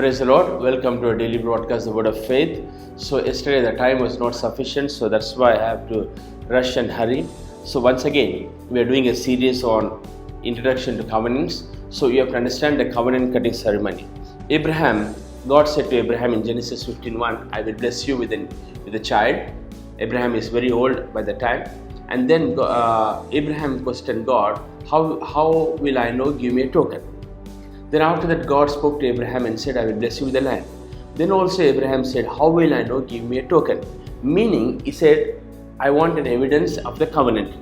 Praise the Lord. Welcome to a daily broadcast, the Word of Faith. So yesterday the time was not sufficient, so that's why I have to rush and hurry. So once again, we are doing a series on Introduction to Covenants. So you have to understand the covenant cutting ceremony. God said to Abraham in Genesis 15:1, I will bless you with a child. Abraham is very old by the time. And then Abraham questioned God, how will I know? Give me a token. Then after that, God spoke to Abraham and said, I will bless you with the land. Then also Abraham said, how will I know? Give me a token. Meaning, he said, I want an evidence of the covenant.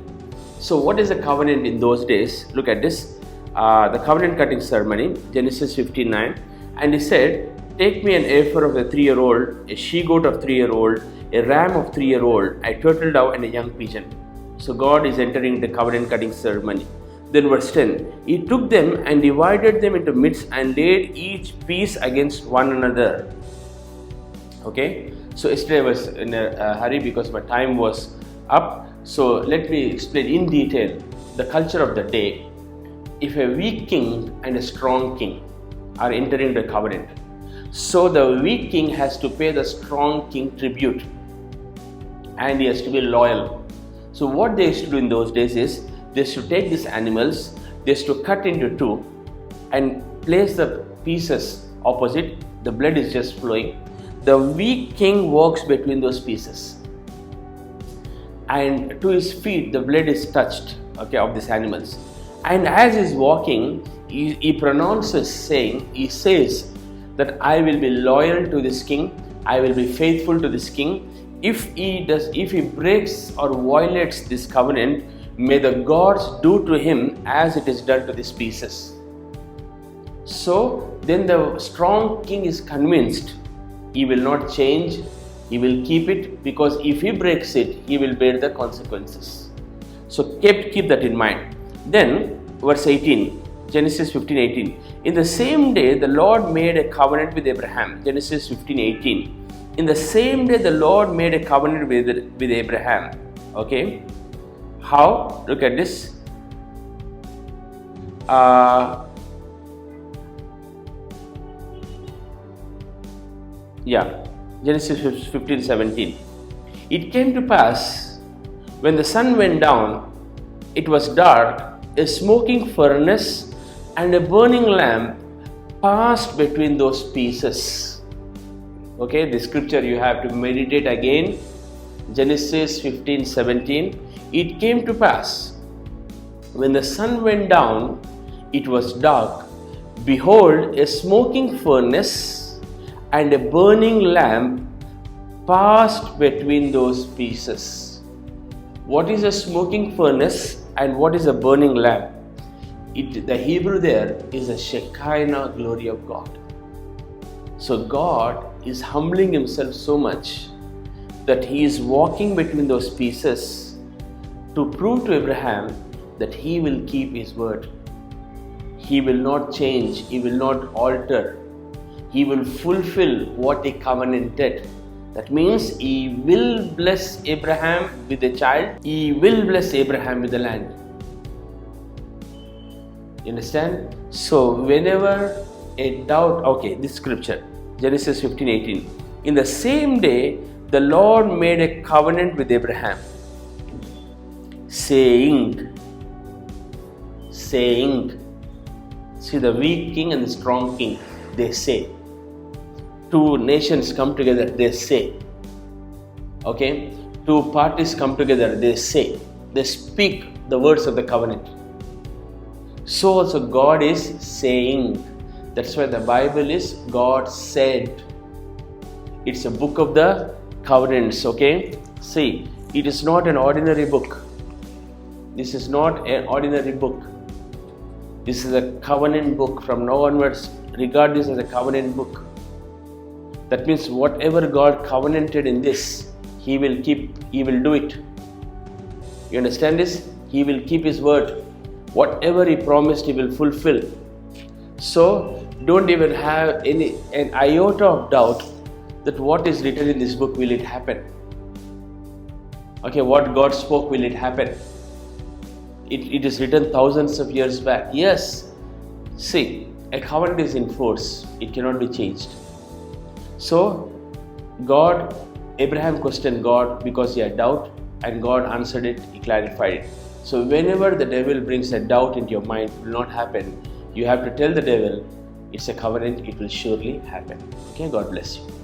So what is a covenant in those days? Look at this. The covenant cutting ceremony, Genesis 15:9. And he said, take me an heifer of a 3-year-old, a she-goat of 3-year-old, a ram of 3-year-old, a turtle dove and a young pigeon. So God is entering the covenant cutting ceremony. Then verse 10, he took them and divided them into midst and laid each piece against one another. Okay, so yesterday I was in a hurry because my time was up. So let me explain in detail the culture of the day. If a weak king and a strong king are entering the covenant, so the weak king has to pay the strong king tribute and he has to be loyal. So what they used to do in those days is, they used to take these animals, they used to cut into two and place the pieces opposite. The blood is just flowing. The weak king walks between those pieces, and to his feet the blood is touched, of these animals. And as he's walking, he says that I will be loyal to this king, I will be faithful to this king. If he breaks or violates this covenant, may the gods do to him as it is done to these pieces. So then the strong king is convinced he will not change, he will keep it, because if he breaks it, he will bear the consequences. So keep that in mind. Then verse 18, Genesis 15:18. In the same day the Lord made a covenant with Abraham. Genesis 15:18. In the same day the Lord made a covenant with Abraham. Okay. How? Look at this. Genesis 15:17. It came to pass, when the sun went down, it was dark, a smoking furnace and a burning lamp passed between those pieces. Okay, the scripture you have to meditate again. Genesis 15:17. It came to pass, when the sun went down, it was dark. Behold, a smoking furnace and a burning lamp passed between those pieces. What is a smoking furnace and what is a burning lamp? The Hebrew there is a Shekinah glory of God. So God is humbling himself so much that he is walking between those pieces to prove to Abraham that he will keep his word. He will not change, he will not alter. He will fulfill what he covenanted. That means he will bless Abraham with a child, he will bless Abraham with the land. You understand? So whenever a doubt, this scripture, Genesis 15:18. In the same day, the Lord made a covenant with Abraham, saying, see, the weak king and the strong king, they say. Two nations come together, they say. Two parties come together, they say. They speak the words of the covenant. So also God is saying. That's why the Bible is God said. It's a book of the covenants. See, it is not an ordinary book. This is not an ordinary book. This is a covenant book. From now onwards, regard this as a covenant book. That means whatever God covenanted in this, he will keep, he will do it. You understand this? He will keep his word. Whatever he promised, he will fulfill. So don't even have an iota of doubt that what is written in this book, will it happen? What God spoke, will it happen? It is written thousands of years back. Yes. See, a covenant is in force, it cannot be changed. So Abraham questioned God because he had doubt, and God answered it, he clarified it. So whenever the devil brings a doubt into your mind, it will not happen. You have to tell the devil, it's a covenant, it will surely happen. Okay, God bless you.